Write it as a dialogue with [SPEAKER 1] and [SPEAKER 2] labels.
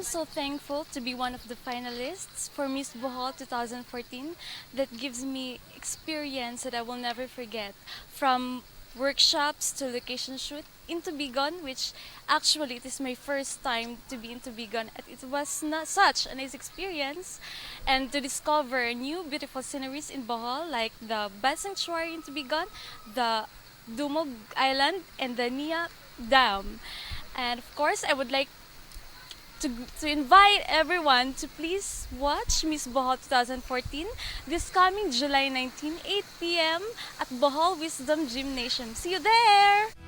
[SPEAKER 1] so thankful to be one of the finalists for Miss Bohol 2014. That gives me experience that I will never forget. From workshops to location shoot into Bigon, which actually it is my first time to be into Bigon. And it was not such a nice experience, and to discover new beautiful sceneries in Bohol, like the Bat Sanctuary in Bigon, the Dumog Island, and the Nia Dam. And of course, I would like to, to invite everyone to please watch Miss Bohol 2014 this coming July 19, 8 p.m. at Bohol Wisdom Gymnasium. See you there!